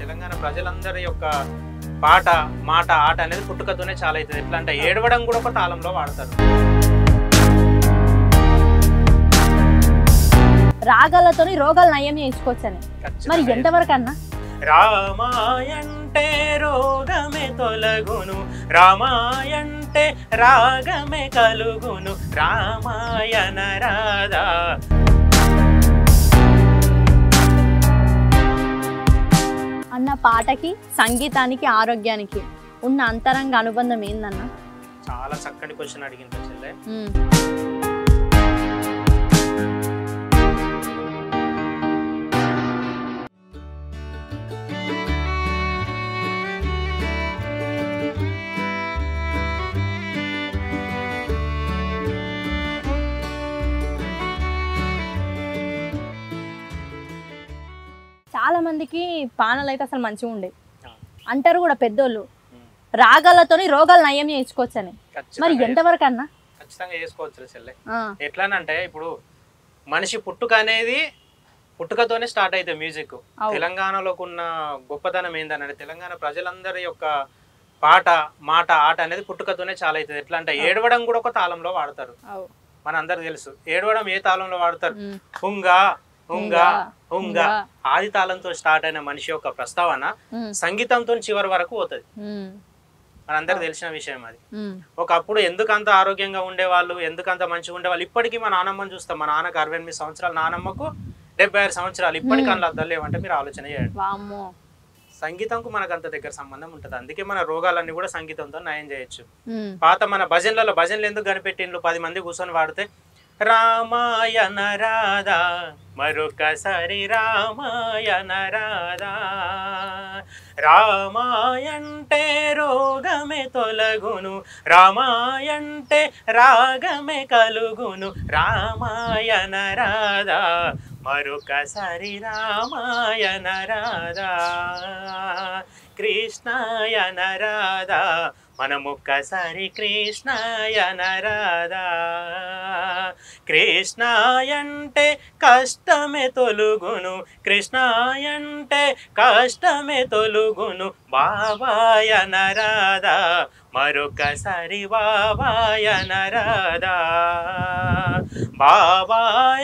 తెలంగాణ ప్రజలందరి యొక్క పాట మాట ఆట అనేది పుట్టుకతోనే చాలా అవుతుంది. ఎట్లా అంటే ఏడవడం కూడా ఒక తాళంలో వాడతారు. రాగాలతోని రోగాలు నయం చేయించుకోవచ్చని మరి ఎంతవరకు అన్నా? రామాయంటే రోగమే తొలగును, రామాయంటే రాగమే కలుగును, రామాయణ రాధా. అన్న పాటకి సంగీతానికి ఆరోగ్యానికి ఉన్న అంతరంగ అనుబంధం ఏందన్నా? చాలా చక్కటి క్వశ్చన్ అడిగింది చెల్లె. చాలా మందికి పానలు అయితే అసలు మంచిగా ఉండే అంటారు కూడా పెద్దోళ్ళు, రాగాలతోని రోగాలు నయం చేయించుకోవచ్చని మరి ఎంతవరకు అన్నా? ఖచ్చితంగా చేసుకోవచ్చు చెల్లె. ఎట్లానంటే ఇప్పుడు మనిషి పుట్టుక అనేది పుట్టుకతోనే స్టార్ట్ అవుతుంది మ్యూజిక్. తెలంగాణలోకి ఉన్న గొప్పతనం ఏంటంటే తెలంగాణ ప్రజలందరి యొక్క పాట మాట ఆట అనేది పుట్టుకతోనే చాలా అవుతుంది. ఎట్లా అంటే ఏడవడం కూడా ఒక తాళంలో వాడతారు. మన అందరికి తెలుసు ఏడవడం ఏ తాళంలో వాడతారు. హుంగా హుంగా హుంగా ఆది తాళంతో స్టార్ట్ అయిన మనిషి యొక్క ప్రస్తావన సంగీతంతో చివరి వరకు పోతుంది. మనందరికి తెలిసిన విషయం అది. ఒకప్పుడు ఎందుకంత ఆరోగ్యంగా ఉండేవాళ్ళు, ఎందుకంత మంచిగా ఉండేవాళ్ళు. ఇప్పటికీ మా నాన్నమ్మని చూస్తాం. మా నాన్నకు 68 సంవత్సరాలు, నానమ్మకు 76 సంవత్సరాలు. ఇప్పటికీ అందులో అర్థం లేవంటే మీరు ఆలోచన చేయండి. సంగీతంకు మనకు అంత దగ్గర సంబంధం ఉంటుంది. అందుకే మన రోగాలన్నీ కూడా సంగీతంతో నయం చేయొచ్చు. పాత మన భజనలు ఎందుకు కనిపెట్టిండ్లు? 10 మంది కూర్చొని వాడితే రామాయణ రాధా మరొకసారి రామాయణ రాధా, రామాయంటే రోగమే తొలగును, రామాయంటే రాగమే కలుగును, రామాయణ రాధా మరొకసారి రామాయణ రాధా, కృష్ణాయన రాధా మనమొక్కసారి కృష్ణాయన రాధా. కృష్ణాయంటే కష్టమే తొలుగును, కృష్ణాయంటే కష్టమే తొలుగును, బాబాయన రాధా మరొకసారి బాబాయన రాధా. బాబా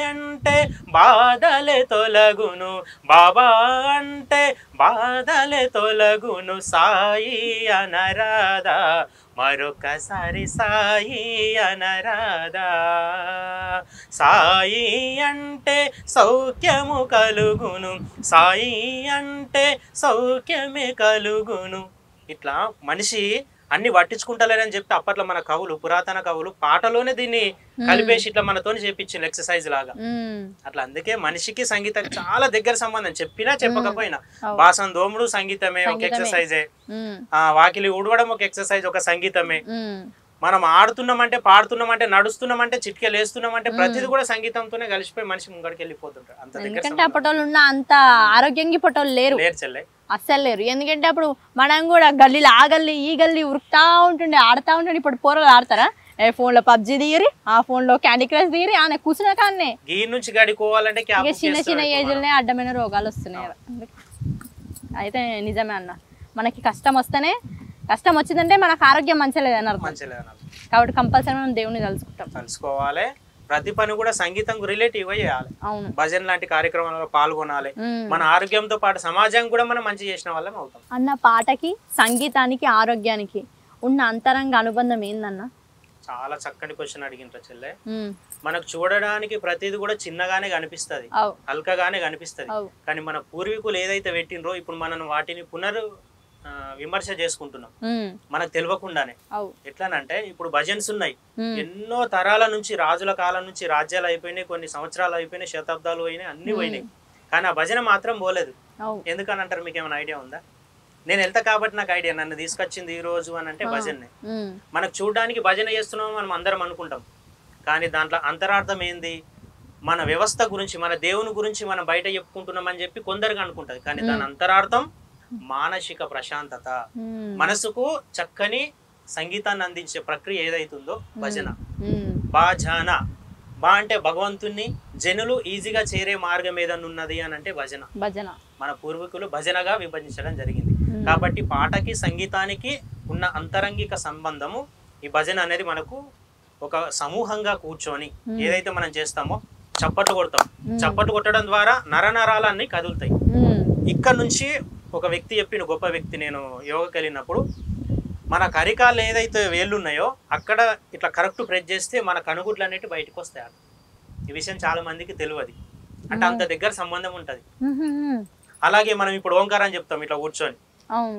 అంటే బాధలే తొలగును, బాబా అంటే బాధలే తొలగును, సాయి అనరాధా మరొకసారి సాయి అనరాధా. సాయి అంటే సౌఖ్యము కలుగును, సాయి అంటే సౌఖ్యమే కలుగును. ఇట్లా మనిషి అన్ని పట్టించుకుంటలేరని చెప్తే అప్పట్లో మన కవులు, పురాతన కవులు పాటలోనే దీన్ని కలిపేసి ఇట్లా మనతోని చేపించింది ఎక్సర్సైజ్ లాగా. అట్లా అందుకే మనిషికి సంగీతం చాలా దగ్గర సంబంధం. చెప్పినా చెప్పకపోయినా బాసం దోముడు సంగీతమే, ఒక ఎక్సర్సైజే. వాకిలి ఊడవడం ఒక ఎక్సర్సైజ్, ఒక సంగీతమే. మనం ఆడుతున్నామంటే, పాడుతున్నామంటే, నడుస్తున్నామంటే, చిట్కెలు వేస్తున్నామంటే ప్రతిది కూడా సంగీతంతోనే కలిసిపోయి మనిషి ముంగడికి వెళ్ళిపోతుంటారు. అంత దగ్గర అప్పటోళ్ళు ఉన్న అంత ఆరోగ్యంగా ఇప్పటోళ్ళు లేరు, చెల్లె అస్సలు లేరు. ఎందుకంటే అప్పుడు మనం కూడా గల్లీలో ఆ గల్లీ ఈ గల్లీ ఉరుకుతా ఉంటుండే, ఆడుతా ఉంటుండే. ఇప్పుడు పోరలు ఆడతారా? ఫోన్ లో పబ్జి దిగిరి, ఆ ఫోన్ లో క్యాండీ క్రష్ దిగిరి, ఆయన కూర్చున్న కానీ నుంచి గడిపోవాలంటే చిన్న చిన్న ఏజ్లనే అడ్డమైన రోగాలు వస్తున్నాయి. అయితే నిజమే అన్న, మనకి కష్టం వచ్చిందంటే మనకు ఆరోగ్యం మంచిగా లేదని అర్థం. కాబట్టి కంపల్సరీ మనం దేవుని తెలుసుకోవాలి. ప్రతి పని కూడా సంగీతం రిలేటివ్ గా చేయాలి. భజన లాంటి కార్యక్రమాలలో పాల్గొనాలి. మన ఆరోగ్యంతో పాటు సమాజం కూడా మనం మంచి చేసిన వాళ్ళం అవుతాం. అన్న పాటకి సంగీతానికి ఆరోగ్యానికి ఉన్న అంతరంగ అనుబంధం ఏందన్నా? చాలా చక్కటి క్వశ్చన్ అడిగిండ్రు చెల్లె. మనకు చూడడానికి ప్రతిది కూడా చిన్నగానే కనిపిస్తుంది, హల్కగానే కనిపిస్తుంది. కానీ మన పూర్వీకులు ఏదైతే పెట్టినరో ఇప్పుడు మనం వాటిని విమర్శ చేసుకుంటున్నాం మనకు తెలియకుండానే. ఎట్లానంటే ఇప్పుడు భజన్స్ ఉన్నాయి, ఎన్నో తరాల నుంచి, రాజుల కాలం నుంచి రాజ్యాలు అయిపోయినాయి, కొన్ని సంవత్సరాలు అయిపోయినాయి, శతాబ్దాలు అయినాయి, అన్ని పోయినాయి. కానీ ఆ భజన మాత్రం పోలేదు. ఎందుకని అంటారు? మీకు ఏమైనా ఐడియా ఉందా? నేను వెళ్తా కాబట్టి నాకు ఐడియా. నన్ను తీసుకొచ్చింది ఈ రోజు అని అంటే భజన్నే. మనకు చూడడానికి భజన చేస్తున్నాం మనం అందరం అనుకుంటాం, కానీ దాంట్లో అంతరార్థం ఏంది? మన వ్యవస్థ గురించి, మన దేవుని గురించి మనం బయట చెప్పుకుంటున్నాం అని చెప్పి కొందరుగా అనుకుంటది. కానీ దాని అంతరార్థం మానసిక ప్రశాంతత, మనసుకు చక్కని సంగీతాన్ని అందించే ప్రక్రియ ఏదైతుందో భజన. బాజానా బా అంటే భగవంతుణ్ణి జనులు ఈజీగా చేరే మార్గం ఏదన్నా ఉన్నది అని అంటే భజన. భజన మన పూర్వీకులు భజనగా విభజించడం జరిగింది. కాబట్టి పాటకి సంగీతానికి ఉన్న అంతరంగిక సంబంధము ఈ భజన అనేది మనకు ఒక సమూహంగా కూర్చొని ఏదైతే మనం చేస్తామో చప్పట్లు కొడతాం. చప్పట్లు కొట్టడం ద్వారా నరనరాలన్నీ కదులుతాయి. ఇక్కడ నుంచి ఒక వ్యక్తి చెప్పిన గొప్ప వ్యక్తి, నేను యోగాకి వెళ్ళినప్పుడు మన కరికాలు ఏదైతే వేళ్ళు ఉన్నాయో అక్కడ ఇట్లా కరెక్ట్ ప్రెస్ చేస్తే మన కనుగుడ్లు అనేవి బయటకు వస్తాయి. ఈ విషయం చాలా మందికి తెలియదు. అంటే అంత దగ్గర సంబంధం ఉంటది. అలాగే మనం ఇప్పుడు ఓంకారం చెప్తాం ఇట్లా కూర్చొని, ఓం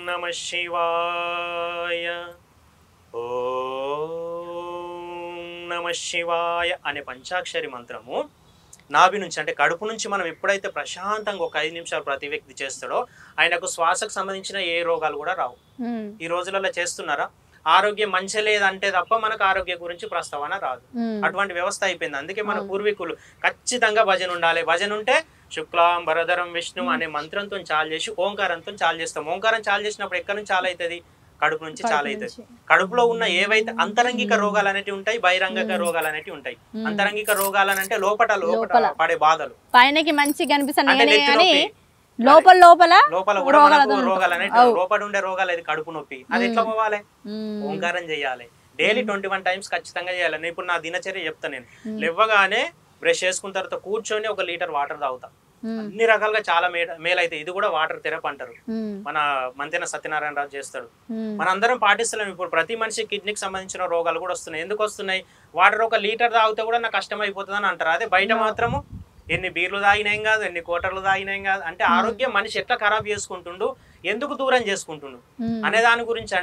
నమః శివాయ ఓం నమః శివాయ అనే పంచాక్షరి మంత్రము నాభి నుంచి అంటే కడుపు నుంచి మనం ఎప్పుడైతే ప్రశాంతంగా ఒక 5 నిమిషాలు ప్రతి వ్యక్తి చేస్తాడో ఆయనకు శ్వాసకు సంబంధించిన ఏ రోగాలు కూడా రావు. ఈ రోజులలో చేస్తున్నారా? ఆరోగ్యం మంచి లేదంటే తప్ప మనకు ఆరోగ్యం గురించి ప్రస్తావన రాదు. అటువంటి వ్యవస్థ అయిపోయింది. అందుకే మన పూర్వీకులు ఖచ్చితంగా భజన ఉండాలి. భజన ఉంటే శుక్లాం వరదరం విష్ణు అనే మంత్రంతో చాలు చేసి ఓంకారంతో చాలు చేస్తాం. ఓంకారం చాలు చేసినప్పుడు ఎక్కడి నుంచి చాలా అవుతుంది? కడుపు నుంచి చాలా అవుతుంది. కడుపులో ఉన్న ఏవైతే అంతరంగిక రోగాలు అనేటివి ఉంటాయి, బహిరంగక రోగాలు అనేటివి ఉంటాయి. అంతరంగిక రోగాలు అంటే లోపల పడే బాధలు, పైనకి మంచిగా కనిపిస్తున్నాయి లోపల లోపల కూడా రోగాలు అనేవి, లోపల ఉండే రోగాలు అది కడుపు నొప్పి. అది ఎట్లా పోవాలి? ఓంకారం చేయాలి. డైలీ 21 టైమ్స్ ఖచ్చితంగా చేయాలి. నేను ఇప్పుడు నా దినచర్య చెప్తా. నేను లేవగానే బ్రష్ చేసుకున్న తర్వాత కూర్చొని 1 లీటర్ వాటర్ తాగుతా. అన్ని రకాలుగా చాలా మేలైతే. ఇది కూడా వాటర్ థెరపీ అంటారు. మన మంతెన సత్యనారాయణ రాజు చేస్తాడు. మన అందరం పాటిస్తున్నాం. ఇప్పుడు ప్రతి మనిషి కిడ్నీకి సంబంధించిన రోగాలు కూడా వస్తున్నాయి. ఎందుకు వస్తున్నాయి? వాటర్ 1 లీటర్ తాగితే కూడా నాకు కష్టం అయిపోతుంది అని అంటారు. అదే బయట మాత్రము ఎన్ని బీర్లు తాగినాం కాదు, ఎన్ని కోటర్లు తాగినాం కాదు. అంటే ఆరోగ్యం మనిషి ఎట్లా ఖరాబ్ చేసుకుంటుండు, ఎందుకు దూరం చేసుకుంటుండు అనే దాని గురించి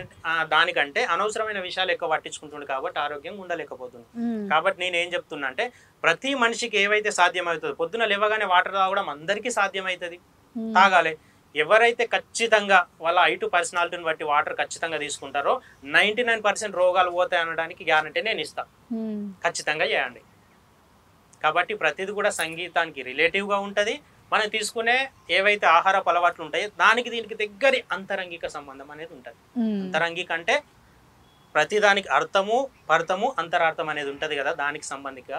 దానికంటే అనవసరమైన విషయాలు ఎక్కువ పట్టించుకుంటుండు కాబట్టి ఆరోగ్యంగా ఉండలేకపోతుంది. కాబట్టి నేను ఏం చెప్తున్నా అంటే ప్రతి మనిషికి ఏవైతే సాధ్యమవుతుందో పొద్దున లేవగానే వాటర్ తాగడం అందరికీ సాధ్యమవుతుంది, తాగాలి. ఎవరైతే ఖచ్చితంగా వాళ్ళ ఐటు పర్సనాలిటీని బట్టి వాటర్ ఖచ్చితంగా తీసుకుంటారో 99% రోగాలు పోతాయి అనడానికి గ్యారంటీ నేను ఇస్తాను. ఖచ్చితంగా చేయండి. కాబట్టి ప్రతిది కూడా సంగీతానికి రిలేటివ్గా ఉంటుంది. మనం తీసుకునే ఏవైతే ఆహారపు అలవాట్లు ఉంటాయో దానికి దీనికి దగ్గర అంతరంగిక సంబంధం అనేది ఉంటుంది. అంతరంగిక అంటే ప్రతిదానికి అర్థము పర్థము అంతరార్థం అనేది ఉంటుంది కదా, దానికి సంబంధిక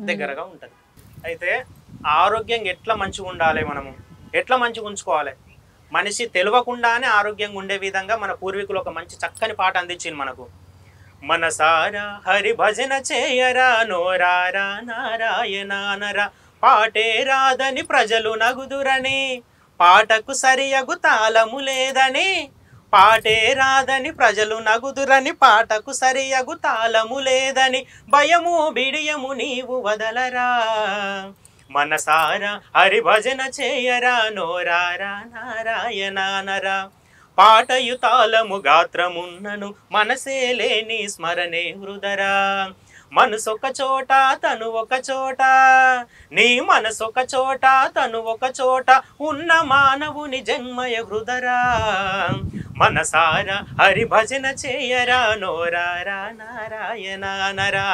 దగ్గరగా ఉంటుంది. అయితే ఆరోగ్యంగా ఎట్లా మంచిగా ఉండాలి, మనము ఎట్లా మంచిగా ఉంచుకోవాలి? మనిషి తెలియకుండానే ఆరోగ్యంగా ఉండే విధంగా మన పూర్వీకులు ఒక మంచి చక్కని పాట అందించింది మనకు. మనసారా హరి భజన చేయరా నోరారా నారాయణానరా, పాటే రాదని ప్రజలు నగుదురని పాటకు సరియగు తాళము లేదని, పాటే రాదని ప్రజలు నగుదురని పాటకు సరియగు తాళము లేదని, భయము బిడియము నీవు వదలరా, మనసారా హరి భజన చేయరా నోరారా నారాయణానరా, పాటయు తాళము గాత్రమున్నను మనసే లేని స్మరణే హృదరా, మనసొక చోట తను ఒక చోట, నీ మనసొక చోట తను ఒక చోట, ఉన్న మానవుని జన్మయ హృదరా, మనసారా హరి భజన చేయరా నోరారా నారాయణానరా,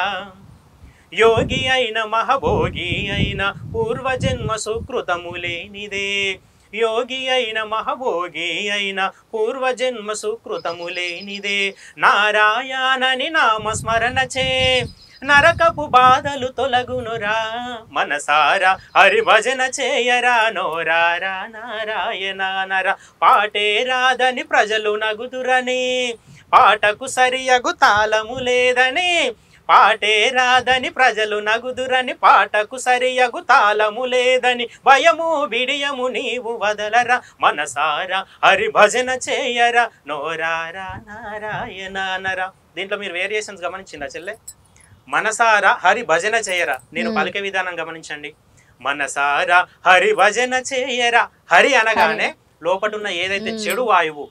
యోగి అయిన మహభోగి అయిన పూర్వజన్మ సుకృతము లేనిదే, యోగి అయిన మహభోగి అయిన పూర్వజన్మ సుకృతము లేనిదే, నారాయణని నామస్మరణ చే నరకపు బాధలు తొలగునురా, మనసారా హరి భజన చేయరా నోరారా నారాయణానరా, పాటే రాదని ప్రజలు నగుదురని పాటకు సరియగు తాళము లేదని, పాటే రాదని ప్రజలు నగుదురని పాటకు సరియగు తాళము లేదని, భయము బిడియము నీవు వదలరా, మనసారా హరి భజన చేయరా నోరారా నారాయణానరా. దీంట్లో మీరు వేరియేషన్స్ గమనించిందా చెల్లె? మనసారా హరి భజన చేయరా, నేను పలికే విధానం గమనించండి. మనసారా హరి భజన చేయరా, హరి అనగానే లోపల ఉన్న ఏదైతే చెడు వాయువు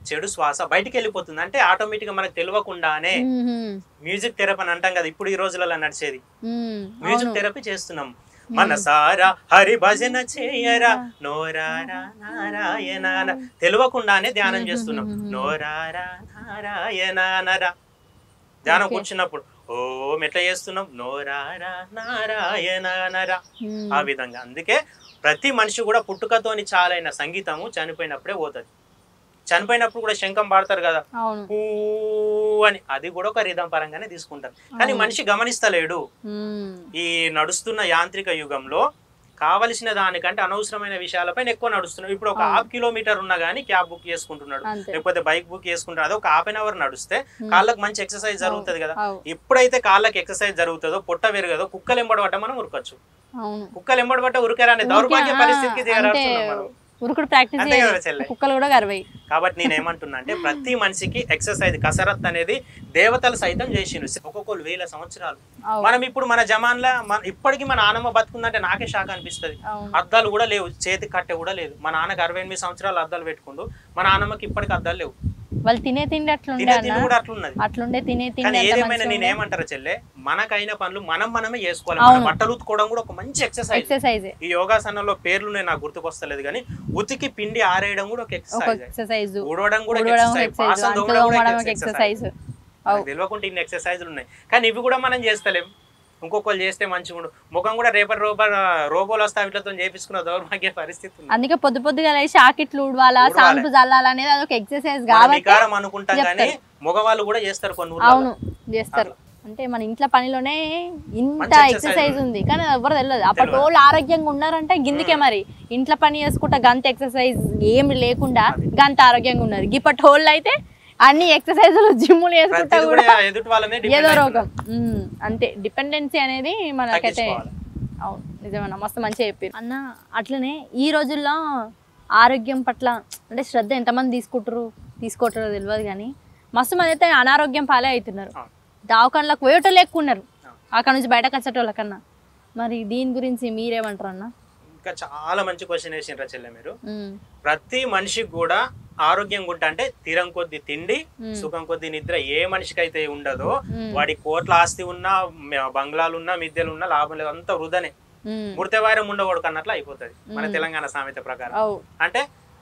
చెడు శ్వాస బయటికి వెళ్ళిపోతుంది. అంటే ఆటోమేటిక్ గా మనకు తెలియకుండానే మ్యూజిక్ థెరపీ అని అంటాం కదా, ఇప్పుడు ఈ రోజులలో నడిచేది మ్యూజిక్ థెరపీ చేస్తున్నాం. మనసారా హరి భజన చేయరా నోరారా నారాయణ, తెలియకుండానే ధ్యానం చేస్తున్నాం. నోరారా నారాయణానరా, ధ్యానం కూర్చున్నప్పుడు ఓం ఎట్లా చేస్తున్నాం? నోరారా నారాయణానరా. ఆ విధంగా అందుకే ప్రతి మనిషి కూడా పుట్టుకతోని చాలైన సంగీతము చనిపోయినప్పుడే పోతుంది. చనిపోయినప్పుడు కూడా శంఖం పాడతారు కదా అవును ఊ అని, అది కూడా ఒక రిధం పరంగానే తీసుకుంటారు. కానీ మనిషి గమనిస్తలేడు. ఈ నడుస్తున్న యాంత్రిక యుగంలో కావలసిన దానికంటే అనవసరమైన విషయాలపైన ఎక్కువ నడుస్తున్నాడు. ఇప్పుడు ఒక హాఫ్ కిలోమీటర్ ఉన్నా గానీ క్యాబ్ బుక్ చేసుకుంటున్నాడు, లేకపోతే బైక్ బుక్ చేసుకుంటాడు. అదే ఒక ½ అవర్ నడిస్తే కాళ్ళకి మంచి ఎక్సర్సైజ్ జరుగుతుంది కదా. ఎప్పుడైతే కాళ్ళకి ఎక్సర్సైజ్ జరుగుతుందో, పొట్ట పెరగదో, కుక్కలు ఎంబడబట్ట మనం ఉరకచ్చు. కుక్కలు ఎంబడబట్ట ఉరకరాని దౌర్భాగ్య పరిస్థితికి చేరాడుతున్నాం మనం. ఉరుకుడు ప్రాక్టీస్ కుక్కలు కూడా గర్వై. కాబట్టి నేనేమంటున్నా అంటే ప్రతి మనిషికి ఎక్సర్సైజ్ కసరత్ అనేది దేవతలు సైతం చేసిండు ఒక్కొక్కరు 1000 సంవత్సరాలు. మనం ఇప్పుడు మన జమాన్లో ఇప్పటికీ మన నాన్నమ్మ బతుకుందంటే నాకే షాక్ అనిపిస్తుంది. అద్దాలు కూడా లేవు, చేతి కట్టె కూడా లేదు. మా నాన్నకి 68 సంవత్సరాలు అద్దాలు పెట్టుకుండు, మా నాన్నమ్మకి ఇప్పటికి అద్దాలు లేవు. వాళ్ళు తినే తిండి అట్లుండే తినే కానీ ఏదేమైనా నేనేమంటారా చెల్లె, మనకైన పనులు మనమే చేసుకోవాలి. బట్టలు ఉతుకోవడం కూడా ఒక మంచి ఎక్సర్సైజ్. ఈ యోగాసనంలో పేర్లు నాకు గుర్తుకొస్తలేదు కానీ ఉతికి పిండి ఆరేయడం కూడా ఒక ఎక్సర్సైజ్, ఊడవడం కూడా ఎక్సర్సైజ్. తెలియకుండా ఇన్ని ఎక్సర్సైజులు ఉన్నాయి కానీ ఇవి కూడా మనం చేస్తలేం. ఇంకొకరు చేస్తే మంచిగా ముఖం కూడా రేపటి రోబోలు వస్తే వీటితో చేపించుకున్న దౌర్భాగ్య పరిస్థితి. అందుకే పొద్దుగా లేచి ఆకిట్లు ఊడవాలా, సాంపు చల్లాలనేది అదొక ఎక్సర్సైజ్ కాబట్టి అనుకుంటాం కానీ మగవాళ్ళు కూడా చేస్తారు కొన్ని. అవును చేస్తారు. అంటే మన ఇంట్లో పనిలోనే ఇంత ఎక్సర్సైజ్ ఉంది కానీ ఎవరు తెలియదు. అప్పటి వాళ్ళు ఆరోగ్యంగా ఉన్నారంటే గిందికే మరి ఇంట్లో పని చేసుకుంటా గంత ఎక్సర్సైజ్ ఏమి లేకుండా గంత ఆరోగ్యంగా ఉన్నారు. ఇప్పటి వాళ్ళు అయితే అన్ని ఎక్సర్సైజులు జిమ్ములు వేసుకుంటా కూడా ఏదో రోగం. అంతే డిపెండెన్సీ అనేది మనకైతే. అవును నిజమన్నా, మస్తు మంచిగా చెప్పారు అన్న. అట్లనే ఈ రోజుల్లో ఆరోగ్యం పట్ల అంటే శ్రద్ధ ఎంతమంది తీసుకోవటారో తెలియదు కానీ మస్తు మంది అయితే అనారోగ్యం పాలే అవుతున్నారు. దవాఖానలకు పోయేటోళ్ళు ఎక్కువ ఉన్నారు అక్కడ నుంచి బయటకు వచ్చేటోళ్ళకన్నా. మరి దీని గురించి మీరేమంటారు అన్న? ఇంకా చాలా మంచి క్వశ్చన్ వేసిండ్రా చెల్లె మీరు. ప్రతి మనిషికి కూడా ఆరోగ్యంగా ఉంటా అంటే తీరం కొద్ది తిండి, సుఖం కొద్ది నిద్ర. ఏ మనిషికి అయితే ఉండదో వాడి కోట్ల ఆస్తి ఉన్నా, బంగ్లాలు ఉన్నా, మిద్దెలు ఉన్నా లాభం లేదు, అంతా వృధనే. మృతవారం ఉండకూడదు అన్నట్లు అయిపోతుంది మన తెలంగాణ సామెత ప్రకారం. అంటే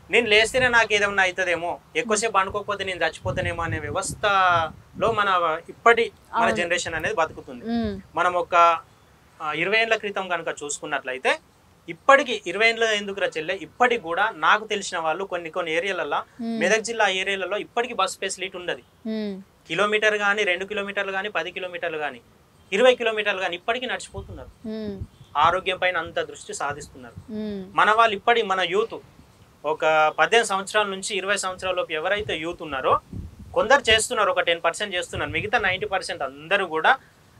నేను లేస్తేనే నాకు ఏదైనా అవుతుందేమో, ఎక్కువసేపు అనుకోకపోతే నేను చచ్చిపోతానేమో అనే వ్యవస్థలో మన జనరేషన్ అనేది బతుకుతుంది. మనం ఒక 20 ఏళ్ల క్రితం కనుక చూసుకున్నట్లయితే ఇప్పటికి 20 ఏళ్ళ ఎందుకు చెల్లె, ఇప్పటికి కూడా నాకు తెలిసిన వాళ్ళు కొన్ని ఏరియాలలో, మెదక్ జిల్లా ఏరియాలలో ఇప్పటికి బస్ ఫెసిలిటీ ఉండదు. కిలోమీటర్ గానీ, 2 కిలోమీటర్లు గానీ, 10 కిలోమీటర్లు గానీ, 20 కిలోమీటర్లు గానీ ఇప్పటికీ నడిచిపోతున్నారు. ఆరోగ్యం పైన అంత దృష్టి సాధిస్తున్నారు మన వాళ్ళు. మన యూత్ ఒక 18 సంవత్సరాల నుంచి 20 సంవత్సరాల లోపు ఎవరైతే యూత్ ఉన్నారో కొందరు చేస్తున్నారు, ఒక 10% చేస్తున్నారు. మిగతా 90% అందరూ కూడా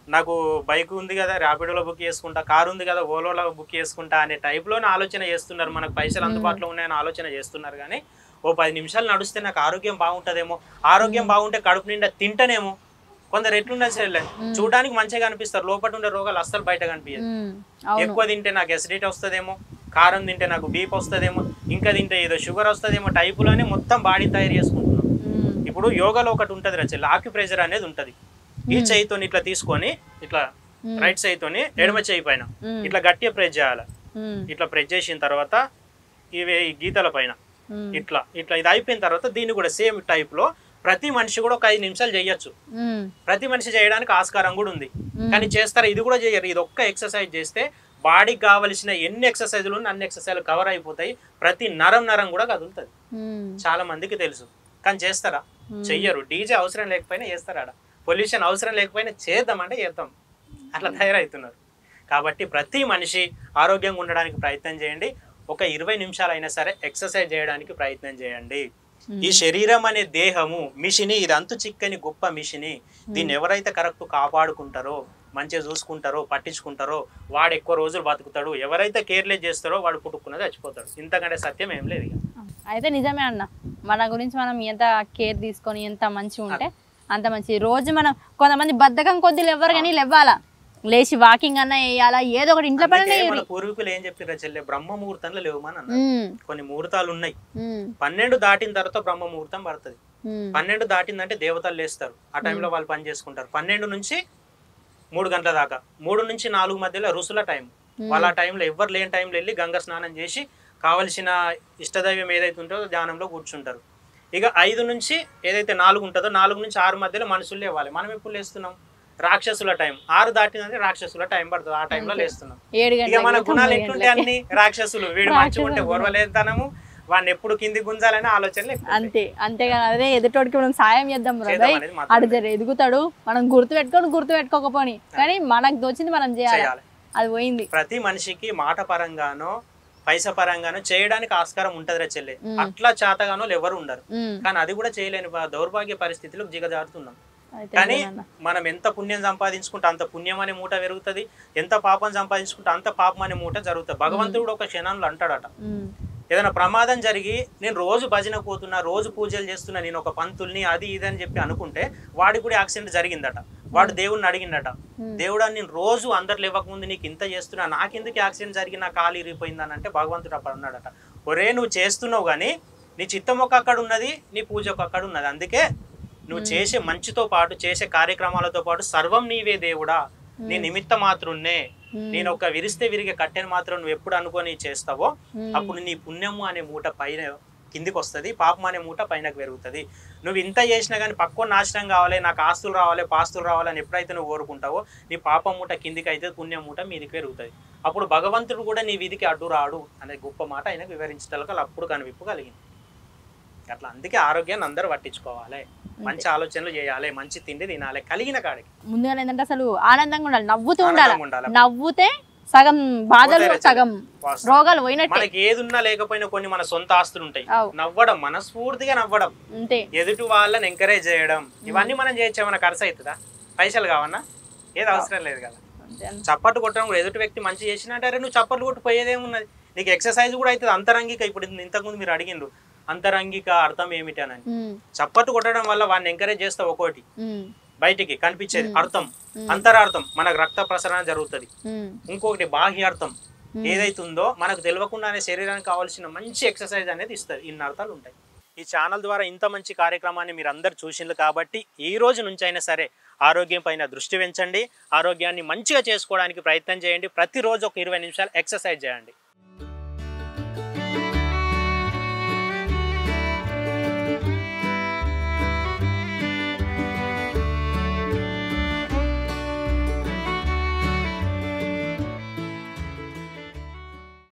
నాకు బైక్ ఉంది కదా ర్యాపిడోలో బుక్ చేసుకుంటా, కారు ఉంది కదా ఓలోలో బుక్ చేసుకుంటా అనే టైప్లోనే ఆలోచన చేస్తున్నారు. మనకు పైసలు అందుబాటులో ఉన్నాయని ఆలోచన చేస్తున్నారు. కానీ ఓ 10 నిమిషాలు నడిస్తే నాకు ఆరోగ్యం బాగుంటుందేమో, ఆరోగ్యం బాగుంటే కడుపు నిండా తింటనేమో. కొందరు ఎట్లున్నా సరే చూడడానికి మంచిగా కనిపిస్తారు, లోపల ఉండే రోగాలు అస్సలు బయట కనిపించదు. ఎక్కువ తింటే నాకు ఎసిడిటీ వస్తుందేమో, కారం తింటే నాకు బీపీ వస్తుందేమో, ఇంకా తింటే ఏదో షుగర్ వస్తుందేమో టైపులోనే మొత్తం బాడీ తయారు చేసుకుంటున్నాం. ఇప్పుడు యోగాలో ఒకటి ఉంటుంది రచెల్, ఆక్యుప్రెషర్ అనేది ఉంటుంది. ఈ చేయితో ఇట్లా తీసుకొని ఇట్లా రైట్ చేయితోని ఎడమ చేయి పైన ఇట్లా గట్టిగా ప్రెస్ చేయాలి. ఇట్లా ప్రెస్ చేసిన తర్వాత ఇవి గీతల పైన ఇట్లా ఇట్లా ఇది అయిపోయిన తర్వాత దీన్ని కూడా సేమ్ టైప్ లో ప్రతి మనిషి కూడా ఒక 5 నిమిషాలు చేయొచ్చు. ప్రతి మనిషి చేయడానికి ఆస్కారం కూడా ఉంది కానీ చేస్తారా? ఇది కూడా చేయరు. ఇది ఒక్క ఎక్సర్సైజ్ చేస్తే బాడీకి కావలసిన ఎన్ని ఎక్సర్సైజులు ఉన్నాయి అన్ని ఎక్సర్సైజ్లు కవర్ అయిపోతాయి. ప్రతి నరం కూడా కదులుతుంది. చాలా మందికి తెలుసు కానీ చేస్తారా? చెయ్యరు. డీజే అవసరం లేకపోయినా చేస్తారా? పొల్యూషన్ అవసరం లేకపోయినా చేద్దామంటే చేద్దాం, అట్లా తయారవుతున్నారు. కాబట్టి ప్రతి మనిషి ఆరోగ్యంగా ఉండడానికి ప్రయత్నం చేయండి. ఒక 20 నిమిషాలు అయినా సరే ఎక్సర్సైజ్ చేయడానికి ప్రయత్నం చేయండి. ఈ శరీరం అనే దేహము మిషిని, ఇది అంతు చిక్కని గొప్ప మిషిని. దీన్ని ఎవరైతే కరెక్ట్ కాపాడుకుంటారో, మంచిగా చూసుకుంటారో, పట్టించుకుంటారో వాడు ఎక్కువ రోజులు బతుకుతాడు. ఎవరైతే కేర్లెస్ చేస్తారో వాడు పుట్టుకున్నది చచ్చిపోతాడు. ఇంతకంటే సత్యం ఏం లేదు. అయితే నిజమే అన్న, మన గురించి మనం ఎంత కేర్ తీసుకొని ఎంత మంచిగా ఉంటే అంత మంచి. రోజు మనం కొంతమంది బద్ధకం కొద్దిగా ఎవరు కానీ లేవాలా, లేచి వాకింగ్ అన్నా వేయాలా, ఏదో ఒకటి ఇంట్లో పని. పూర్వీకులు ఏం చెప్పారు చెల్లె, బ్రహ్మ ముహూర్తంలో లేవమని అన్నారు. కొన్ని ముహూర్తాలు ఉన్నాయి. 12 దాటిన తర్వాత బ్రహ్మ ముహూర్తం పడుతుంది. 12 దాటిందంటే దేవతలు లేస్తారు. ఆ టైంలో వాళ్ళు పని చేసుకుంటారు. 12 నుంచి 3 గంటల దాకా, 3 నుంచి 4 మధ్యలో ఋషుల టైం. వాళ్ళ ఆ టైంలో ఎవరు లేని టైంలో వెళ్ళి గంగ స్నానం చేసి కావలసిన ఇష్టదైవం ఏదైతే ఉంటుందో ధ్యానంలో కూర్చుంటారు. ఇక 5 నుంచి ఏదైతే 4 ఉంటుందో 4 నుంచి 6 మధ్యలో మనుషులు లేవాలి. మనం ఎప్పుడు లేస్తున్నాం? రాక్షసుల టైం. 6 దాటిందంటే రాక్షసుల టైం పడుతుంది. ఆ టైంలో లేస్తున్నాం. ఇక మన గుణాలు ఎట్లుంటే అన్ని రాక్షసులు. వీడు మంచిగా ఉంటే ఓర్వలేదనము, వాడిని ఎప్పుడు కింది గుంజాలనే ఆలోచనలు అంతేగా అదే ఎదుటోడికి మనం సాయం చేద్దాం బ్రదర్, అడు జర ఎదుగుతాడు, మనం గుర్తు పెట్టుకోకపోని కానీ మనకు దోచింది మనం చేయాలి, అది పోయింది. ప్రతి మనిషికి మాట పరంగానో పైసా పరంగానో చేయడానికి ఆస్కారం ఉంటది రా చెల్లె, అట్లా చేతగానో ఎవరు ఉండరు. కానీ అది కూడా చేయలేని దౌర్భాగ్య పరిస్థితిలో దిగజారుతున్నాం. కానీ మనం ఎంత పుణ్యం సంపాదించుకుంటే అంత పుణ్యం అనే మూట పెరుగుతుంది, ఎంత పాపం సంపాదించుకుంటే అంత పాపం అనే మూట జరుగుతుంది. భగవంతుడు ఒక క్షణంలో అంటాడట, ఏదైనా ప్రమాదం జరిగి నేను రోజు భజన పోతున్నా, రోజు పూజలు చేస్తున్నా, నేను ఒక పంతుల్ని అది ఇది అని చెప్పి అనుకుంటే వాడికి కూడా యాక్సిడెంట్ జరిగిందట. వాడు దేవుడిని అడిగిందట, దేవుడా నేను రోజు అందరు లేవకముందు నీకు ఇంత చేస్తున్నా, నాకెందుకు యాక్సిడెంట్ జరిగి నా కాలు ఇరిగిపోయిందని అంటే భగవంతుడు అప్పుడు అన్నాడట, ఒరే నువ్వు చేస్తున్నావు కానీ నీ చిత్తం ఒక అక్కడ ఉన్నది, నీ పూజ ఒక అక్కడ ఉన్నది. అందుకే నువ్వు చేసే మంచితో పాటు చేసే కార్యక్రమాలతో పాటు సర్వం నీవే దేవుడా, నీ నిమిత్త మాత్రున్నే, నేను ఒక విరిస్తే విరిగే కట్టెను మాత్రం నువ్వు ఎప్పుడు అనుకొని చేస్తావో అప్పుడు నీ పుణ్యము అనే మూట పైన కిందికి వస్తుంది, పాపం అనే మూట పైనకు పెరుగుతుంది. నువ్వు ఇంత చేసినా కానీ పక్కన నాశనం కావాలి, నాకు ఆస్తులు రావాలి, పాస్తులు రావాలని ఎప్పుడైతే నువ్వు కోరుకుంటావో నీ పాపం మూట కిందికి అయితే పుణ్యం మూట మీదికి పెరుగుతుంది. అప్పుడు భగవంతుడు కూడా నీ విధికి అడ్డు రాడు అనే గొప్ప మాట ఆయనకు వివరించగల అప్పుడు కనివిప్పు కలిగింది. అట్లా అందుకే ఆరోగ్యాన్ని అందరూ పట్టించుకోవాలి, మంచి ఆలోచనలు చేయాలి, మంచి తిండి తినాలి, కలిగిన కాడికి. ముందుగా ఏంటంటే అసలు ఆనందంగా ఉండాలి, నవ్వుతూ ఉండాలి. నవ్వుతే సగం బాధలు సగం రోగాలు పోయినట్టు. మనకి ఏది ఉన్నా లేకపోయినా కొన్ని మన సొంత ఆస్తులు ఉంటాయి, నవ్వడం, మనస్ఫూర్తిగా నవ్వడం, ఎదుటి వాళ్ళని ఎంకరేజ్ చేయడం, ఇవన్నీ మనం చేయొచ్చు. ఏమైనా ఖర్చు అవుతుందా? పైసలు కావన్నా? ఏది అవసరం లేదు కదా. చప్పట్లు కొట్టడం కూడా ఎదుటి వ్యక్తి మంచి చేసినట్టు, అరే నువ్వు చప్పట్లు కొట్టి పోయేదేమున్నది, నీకు ఎక్సర్సైజ్ కూడా అవుతుంది. అంతరంగిక, ఇప్పుడు ఇంతకుముందు మీరు అడిగిండ్రు అంతరంగిక అర్థం ఏమిటి అని. చప్పట్లు కొట్టడం వల్ల వాడిని ఎంకరేజ్ చేస్తావు, ఒకటి బయటికి కనిపించేది అర్థం, అంతరార్థం మనకు రక్త ప్రసరణ జరుగుతుంది. ఇంకొకటి బాహ్యార్థం ఏదైతుందో మనకు తెలియకుండానే శరీరానికి కావాల్సిన మంచి ఎక్సర్సైజ్ అనేది ఇస్తుంది. ఇన్ని అర్థాలు ఉంటాయి. ఈ ఛానల్ ద్వారా ఇంత మంచి కార్యక్రమాన్ని మీరు అందరు చూసిండ్రు కాబట్టి ఈ రోజు నుంచి అయినా సరే ఆరోగ్యం పైన దృష్టి పెంచండి, ఆరోగ్యాన్ని మంచిగా చేసుకోవడానికి ప్రయత్నం చేయండి. ప్రతిరోజు ఒక 20 నిమిషాలు ఎక్సర్సైజ్ చేయండి.